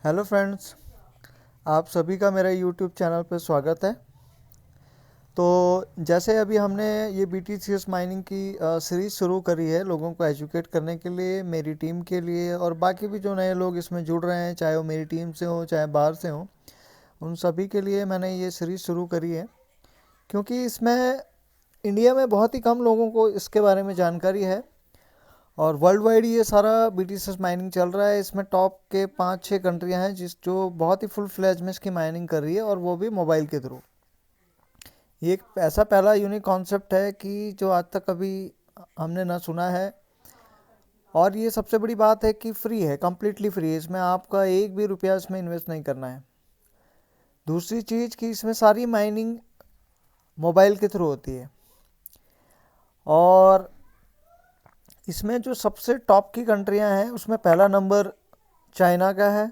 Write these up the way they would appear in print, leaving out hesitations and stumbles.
Hello friends, आप सभी का मेरे यूट्यूब चैनल पर स्वागत है। तो जैसे अभी हमने ये BTCS माइनिंग की सीरीज़ शुरू करी है लोगों को एजुकेट करने के लिए, मेरी टीम के लिए और बाकी भी जो नए लोग इसमें जुड़ रहे हैं, चाहे वो मेरी टीम से हो चाहे बाहर से हो, उन सभी के लिए मैंने ये सीरीज़ शुरू करी है। क्योंकि इसमें इंडिया में बहुत ही कम लोगों को इसके बारे में जानकारी है और वर्ल्ड वाइड ये सारा BTCS माइनिंग चल रहा है। इसमें टॉप के 5-6 कंट्रियां हैं जो बहुत ही फुल फ्लैज में इसकी माइनिंग कर रही है और वो भी मोबाइल के थ्रू। ये एक ऐसा पहला यूनिक कॉन्सेप्ट है कि जो आज तक कभी हमने ना सुना है। और ये सबसे बड़ी बात है कि फ्री है, कम्प्लीटली फ्री है। इसमें आपका एक भी रुपया इसमें इन्वेस्ट नहीं करना है। दूसरी चीज़ कि इसमें सारी माइनिंग मोबाइल के थ्रू होती है और इसमें जो सबसे टॉप की कंट्रियां हैं उसमें पहला नंबर चाइना का है,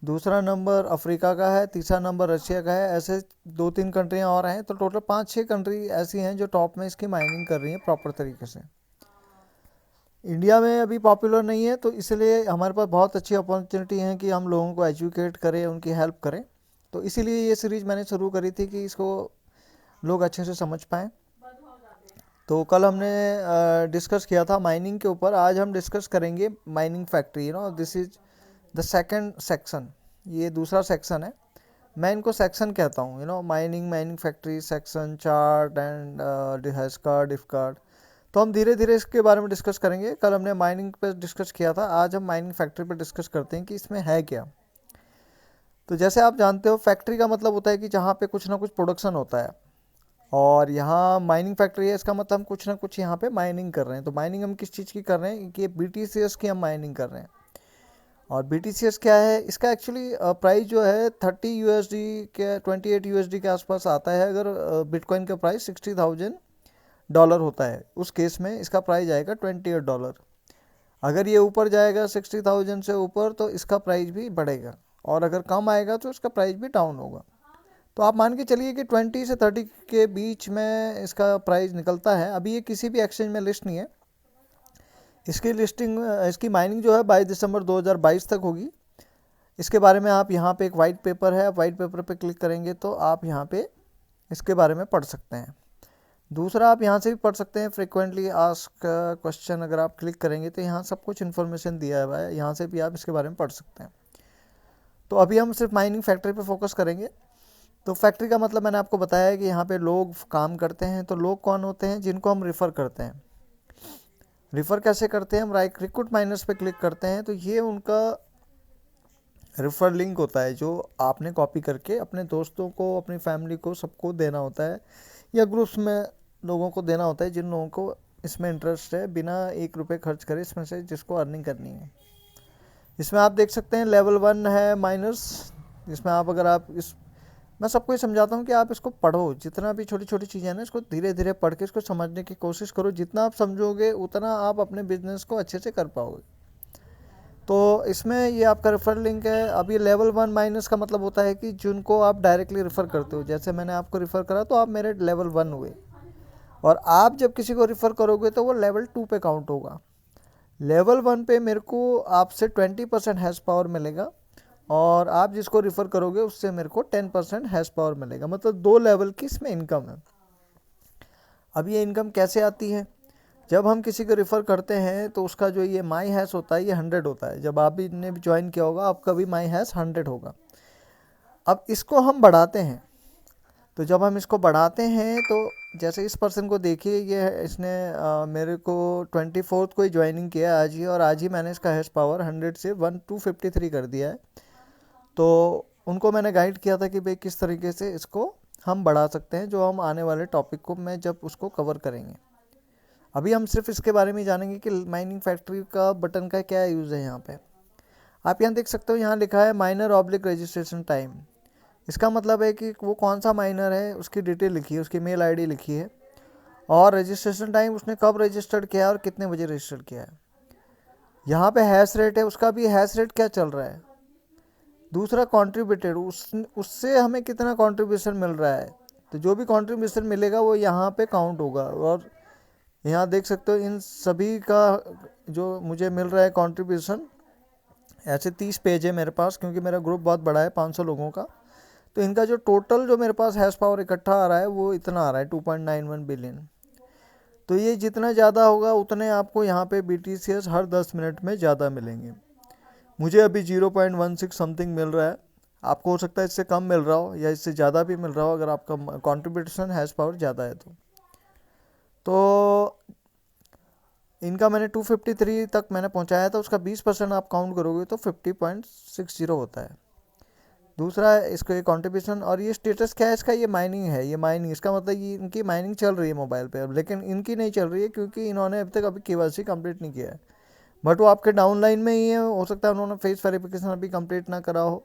दूसरा नंबर अफ्रीका का है, तीसरा नंबर रशिया का है। ऐसे 2-3 कंट्रियां और हैं, तो टोटल 5-6 कंट्री ऐसी हैं जो टॉप में इसकी माइनिंग कर रही हैं प्रॉपर तरीके से। इंडिया में अभी पॉपुलर नहीं है, तो इसलिए हमारे पास बहुत अच्छी अपॉर्चुनिटी है कि हम लोगों को एजुकेट करें, उनकी हेल्प करें। तो इसीलिए ये सीरीज़ मैंने शुरू करी थी कि इसको लोग अच्छे से समझ पाएँ। तो कल हमने डिस्कस किया था माइनिंग के ऊपर, आज हम डिस्कस करेंगे mining factory. This is the second section, ये दूसरा सेक्शन है। मैं इनको सेक्शन कहता हूँ, mining factory, section, chart and hash card, if card. तो हम धीरे धीरे इसके बारे में डिस्कस करेंगे। कल हमने माइनिंग पे डिस्कस किया था, आज हम माइनिंग फैक्ट्री पे डिस्कस करते हैं कि इसमें है क्या। तो जैसे आप जानते हो, फैक्ट्री का मतलब होता है कि जहाँ पे कुछ ना कुछ प्रोडक्शन होता है, और यहाँ माइनिंग फैक्ट्री है, इसका मतलब हम कुछ ना कुछ यहाँ पे माइनिंग कर रहे हैं। तो माइनिंग हम किस चीज़ की कर रहे हैं कि BTCS की हम माइनिंग कर रहे हैं। और BTCS क्या है, इसका एक्चुअली प्राइस जो है 30 USD के 28 USD के आसपास आता है। अगर बिटकॉइन का प्राइस $60,000 होता है, उस केस में इसका प्राइस आएगा $28। अगर ये ऊपर जाएगा 60,000 से ऊपर तो इसका प्राइस भी बढ़ेगा, और अगर कम आएगा तो इसका प्राइस भी डाउन होगा। तो आप मान के चलिए कि 20 से 30 के बीच में इसका प्राइस निकलता है। अभी ये किसी भी एक्सचेंज में लिस्ट नहीं है। इसकी लिस्टिंग, इसकी माइनिंग जो है 22 दिसंबर 2022 तक होगी। इसके बारे में आप यहाँ पे एक वाइट पेपर है, आप वाइट पेपर पे क्लिक करेंगे तो आप यहाँ पे इसके बारे में पढ़ सकते हैं। दूसरा, आप यहाँ से भी पढ़ सकते हैं फ्रिक्वेंटली आस्क क्वेश्चन। अगर आप क्लिक करेंगे तो यहाँ सब कुछ इन्फॉर्मेशन दिया हुआ है, यहाँ से भी आप इसके बारे में पढ़ सकते हैं। तो अभी हम सिर्फ माइनिंग फैक्ट्री पे फोकस करेंगे। तो फैक्ट्री का मतलब मैंने आपको बताया है कि यहाँ पे लोग काम करते हैं। तो लोग कौन होते हैं? जिनको हम रेफ़र करते हैं। रेफ़र कैसे करते हैं? हम रिक्रूट माइनर्स पे क्लिक करते हैं तो ये उनका रेफर लिंक होता है, जो आपने कॉपी करके अपने दोस्तों को, अपनी फैमिली को, सबको देना होता है, या ग्रुप्स में लोगों को देना होता है जिन लोगों को इसमें इंटरेस्ट है, बिना 1 रुपये खर्च करे इसमें से जिसको अर्निंग करनी है। इसमें आप देख सकते हैं लेवल 1 है माइनर्स, जिसमें आप अगर आप इस, मैं सबको ये समझाता हूँ कि आप इसको पढ़ो। जितना भी छोटी छोटी चीज़ें हैं ना, इसको धीरे धीरे पढ़ के इसको समझने की कोशिश करो। जितना आप समझोगे उतना आप अपने बिजनेस को अच्छे से कर पाओगे। तो इसमें ये आपका रेफर लिंक है। अब ये लेवल 1 माइनस का मतलब होता है कि जिनको आप डायरेक्टली रेफ़र करते हो। जैसे मैंने आपको रेफ़र करा तो आप मेरे लेवल 1 हुए, और आप जब किसी को रेफ़र करोगे तो वो लेवल 2 पे काउंट होगा। लेवल 1 पे मेरे को आपसे 20% हैश पावर मिलेगा, और आप जिसको रेफ़र करोगे उससे मेरे को 10% हैश पावर मिलेगा। मतलब 2 लेवल की इसमें इनकम है। अब ये इनकम कैसे आती है? जब हम किसी को रेफ़र करते हैं तो उसका जो ये माई हैश होता है, ये 100 होता है। जब आप भी ने भी ज्वाइन किया होगा, आपका भी माई हैश 100 होगा। अब इसको हम बढ़ाते हैं। तो जब हम इसको बढ़ाते हैं तो जैसे इस पर्सन को देखिए, ये इसने मेरे को 24 को ही ज्वाइनिंग किया आज ही, और आज ही मैंने इसका हैश पावर 100 से 1253 कर दिया है। तो उनको मैंने गाइड किया था कि भाई किस तरीके से इसको हम बढ़ा सकते हैं, जो हम आने वाले टॉपिक को मैं जब उसको कवर करेंगे। अभी हम सिर्फ इसके बारे में जानेंगे कि माइनिंग फैक्ट्री का बटन का क्या यूज़ है। यहाँ पे आप यहाँ देख सकते हो, यहाँ लिखा है माइनर ऑब्लिक रजिस्ट्रेशन टाइम। इसका मतलब है कि वो कौन सा माइनर है, उसकी डिटेल लिखी है, उसकी मेल आईडी लिखी है, और रजिस्ट्रेशन टाइम उसने कब रजिस्टर्ड किया है और कितने बजे रजिस्टर्ड किया है। यहाँ पे हैश रेट है, उसका भी हैश रेट क्या चल रहा है। दूसरा कॉन्ट्रीब्यूटेड, उससे हमें कितना कॉन्ट्रीब्यूशन मिल रहा है। तो जो भी कॉन्ट्रीब्यूशन मिलेगा वो यहाँ पे काउंट होगा। और यहाँ देख सकते हो इन सभी का जो मुझे मिल रहा है कंट्रीब्यूशन, ऐसे 30 पेज है मेरे पास, क्योंकि मेरा ग्रुप बहुत बड़ा है 500 लोगों का। तो इनका जो टोटल जो मेरे पास हैश पावर इकट्ठा आ रहा है वो इतना आ रहा है 2.91 बिलियन। तो ये जितना ज़्यादा होगा उतने आपको यहाँ पे BTCS हर 10 मिनट में ज़्यादा मिलेंगे। मुझे अभी 0.16 समथिंग मिल रहा है, आपको हो सकता है इससे कम मिल रहा हो या इससे ज़्यादा भी मिल रहा हो अगर आपका कंट्रीब्यूशन हैश पावर ज़्यादा है तो इनका मैंने 253 तक मैंने पहुंचाया था, उसका 20% आप काउंट करोगे तो 50.60 होता है। दूसरा इसको ये कंट्रीब्यूशन, और ये स्टेटस क्या है इसका, ये माइनिंग है। ये माइनिंग इसका मतलब ये इनकी माइनिंग चल रही है मोबाइल पे अब, लेकिन इनकी नहीं चल रही है क्योंकि इन्होंने अभी तक अभी KYC कंप्लीट नहीं किया है। बट वो आपके डाउन लाइन में ही है, हो सकता है उन्होंने फेस वेरिफिकेशन अभी कंप्लीट ना करा हो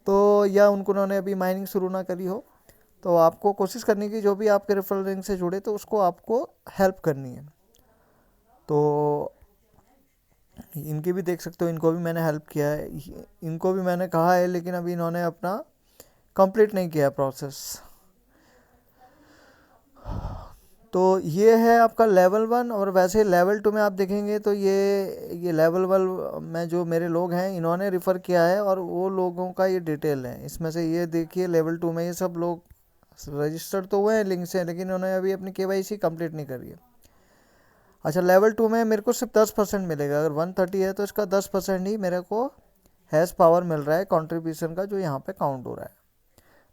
तो, या उन्होंने अभी माइनिंग शुरू ना करी हो। तो आपको कोशिश करनी की जो भी आपके रेफरल लिंक से जुड़े तो उसको आपको हेल्प करनी है। तो इनकी भी देख सकते हो, इनको भी मैंने हेल्प किया है, इनको भी मैंने कहा है, लेकिन अभी इन्होंने अपना कंप्लीट नहीं किया प्रोसेस। तो ये है आपका लेवल 1। और वैसे लेवल 2 में आप देखेंगे तो ये लेवल 1 में जो मेरे लोग हैं इन्होंने रिफ़र किया है, और वो लोगों का ये डिटेल है इसमें से। ये देखिए लेवल 2 में ये सब लोग रजिस्टर्ड तो हुए हैं लिंक से, लेकिन उन्होंने अभी अपनी KYC कंप्लीट नहीं करी है। अच्छा, लेवल 2 में मेरे को सिर्फ 10% मिलेगा। अगर 130 है तो इसका 10% ही मेरे को हैश पावर मिल रहा है कंट्रीब्यूशन का, जो यहाँ पे काउंट हो रहा है।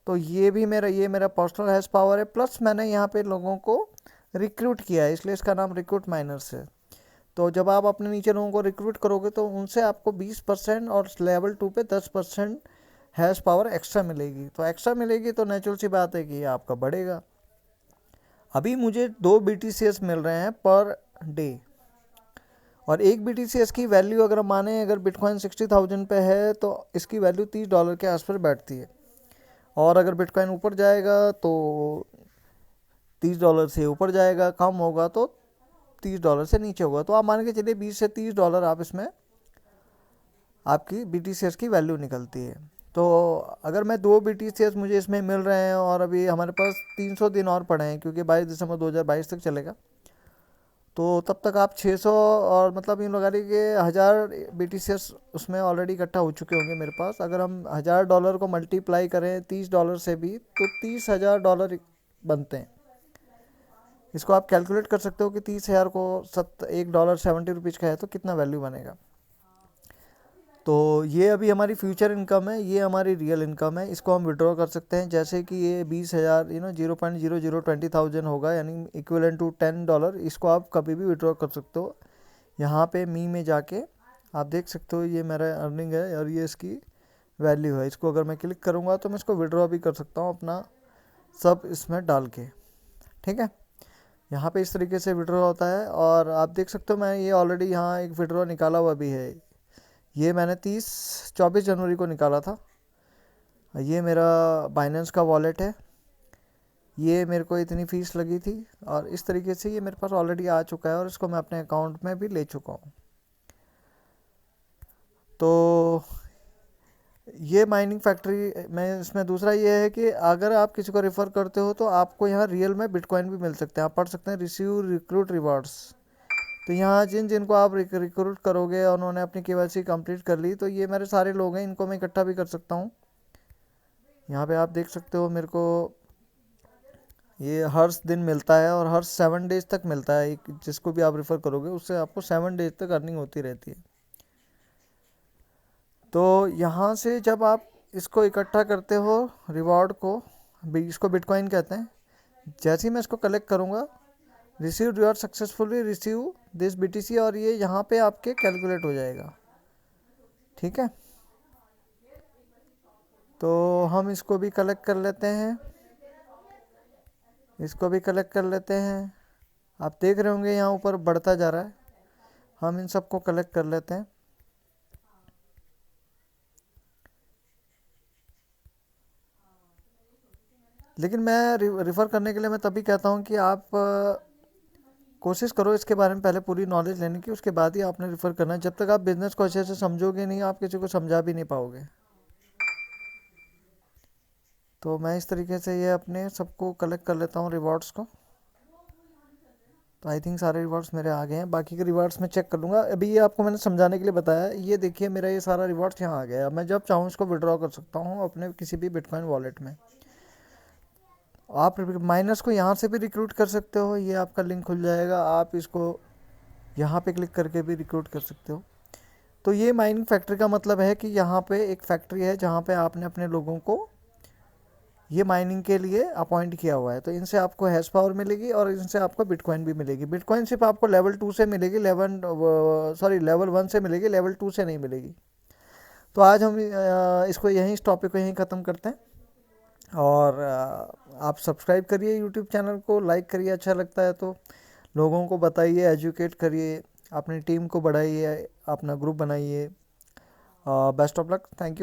तो ये भी मेरा पर्सनल हैश पावर है, प्लस मैंने यहाँ पे लोगों को रिक्रूट किया है, इसलिए इसका नाम रिक्रूट माइनर्स है। तो जब आप अपने नीचे लोगों को रिक्रूट करोगे तो उनसे आपको 20% और लेवल 2 पे 10% हैश पावर एक्स्ट्रा मिलेगी। तो एक्स्ट्रा मिलेगी तो नेचुरल सी बात है कि ये आपका बढ़ेगा। अभी मुझे 2 BTCS मिल रहे हैं पर डे, और एक BTCS की वैल्यू अगर हम माने, अगर बिटकॉइन 60,000 पे है तो इसकी वैल्यू $30 के आसपास बैठती है। और अगर बिटकॉइन ऊपर जाएगा तो $30 से ऊपर जाएगा, कम होगा तो $30 से नीचे होगा। तो आप मान के चलिए $20 से $30 आप इसमें आपकी BTCS की वैल्यू निकलती है। तो अगर मैं 2 BTCS मुझे इसमें मिल रहे हैं, और अभी हमारे पास 300 दिन और पड़े हैं क्योंकि 22 दिसंबर 2022 तक चलेगा, तो तब तक आप 600, और मतलब यूँ लगा लीजिए 1000 BTCS उसमें ऑलरेडी इकट्ठा हो चुके होंगे मेरे पास। अगर हम $1000 को मल्टीप्लाई करें $30 से भी तो $30,000 बनते हैं। इसको आप कैलकुलेट कर सकते हो कि 30,000 को $1 70 रुपीज़ का है तो कितना वैल्यू बनेगा। तो ये अभी हमारी फ्यूचर इनकम है, ये हमारी रियल इनकम है। इसको हम विड्रॉ कर सकते हैं, जैसे कि ये 20,000 0.0020,000 होगा, यानी इक्विवेलेंट टू $10। इसको आप कभी भी विड्रॉ कर सकते हो। यहाँ पे मी में जाके आप देख सकते हो ये मेरा अर्निंग है और ये इसकी वैल्यू है। इसको अगर मैं क्लिक करूँगा तो मैं इसको विड्रॉ भी कर सकता हूँ अपना सब इसमें डाल के। ठीक है, यहाँ पे इस तरीके से विड्रॉ होता है। और आप देख सकते हो मैं ये ऑलरेडी यहाँ एक विड्रॉ निकाला हुआ भी है, ये मैंने 24 जनवरी को निकाला था। ये मेरा बाइनेंस का वॉलेट है, ये मेरे को इतनी फ़ीस लगी थी, और इस तरीके से ये मेरे पास ऑलरेडी आ चुका है और इसको मैं अपने अकाउंट में भी ले चुका हूँ। तो ये माइनिंग फैक्ट्री में इसमें दूसरा ये है कि अगर आप किसी को रेफ़र करते हो तो आपको यहाँ रियल में बिटकॉइन भी मिल सकते हैं। आप पढ़ सकते हैं रिसीव रिक्रूट रिवार्ड्स। तो यहाँ जिनको आप रिक्रूट करोगे और उन्होंने अपनी KYC कंप्लीट कर ली, तो ये मेरे सारे लोग हैं, इनको मैं इकट्ठा भी कर सकता हूँ। यहाँ पे आप देख सकते हो मेरे को ये हर दिन मिलता है, और हर 7 डेज तक मिलता है। जिसको भी आप रेफ़र करोगे उससे आपको 7 डेज तक अर्निंग होती रहती है। तो यहाँ से जब आप इसको इकट्ठा करते हो रिवॉर्ड को, इसको बिटकॉइन कहते हैं, जैसे ही मैं इसको कलेक्ट करूँगा, receive reward successfully receive this BTC, और ये यहाँ पे आपके कैलकुलेट हो जाएगा। ठीक है, तो हम इसको भी कलेक्ट कर लेते हैं, इसको भी कलेक्ट कर लेते हैं। आप देख रहे होंगे यहाँ ऊपर बढ़ता जा रहा है, हम इन सबको कलेक्ट कर लेते हैं। लेकिन मैं रिफ़र करने के लिए मैं तभी कहता हूँ कि आप कोशिश करो इसके बारे में पहले पूरी नॉलेज लेने की, उसके बाद ही आपने रेफ़र करना है। जब तक आप बिज़नेस को अच्छे से समझोगे नहीं, आप किसी को समझा भी नहीं पाओगे। तो मैं इस तरीके से ये अपने सबको कलेक्ट कर लेता हूँ रिवॉर्ड्स को। तो आई थिंक सारे रिवॉर्ड्स मेरे आ गए हैं। बाकी के रिवॉर्ड्स मैं चेक कर लूँगा। अभी ये आपको मैंने समझाने के लिए बताया। ये देखिए मेरा ये सारा रिवॉर्ड्स यहाँ आ गया। मैं जब चाहूँ इसको विड्रॉ कर सकता हूँ अपने किसी भी बिटकॉइन वॉलेट में। आप माइनर्स को यहाँ से भी रिक्रूट कर सकते हो, ये आपका लिंक खुल जाएगा, आप इसको यहाँ पे क्लिक करके भी रिक्रूट कर सकते हो। तो ये माइनिंग फैक्ट्री का मतलब है कि यहाँ पे एक फैक्ट्री है जहाँ पे आपने अपने लोगों को ये माइनिंग के लिए अपॉइंट किया हुआ है। तो इनसे आपको हैश पावर मिलेगी और इनसे आपको बिटकॉइन भी मिलेगी। बिटकॉइन सिर्फ आपको लेवल 2 से मिलेगी, लेवल 1 से मिलेगी, लेवल 2 से नहीं मिलेगी। तो आज हम इसको यहीं, इस टॉपिक को यहीं ख़त्म करते हैं। और आप सब्सक्राइब करिए यूट्यूब चैनल को, लाइक करिए अच्छा लगता है तो, लोगों को बताइए, एजुकेट करिए, अपनी टीम को बढ़ाइए, अपना ग्रुप बनाइए। Best of luck, thank you.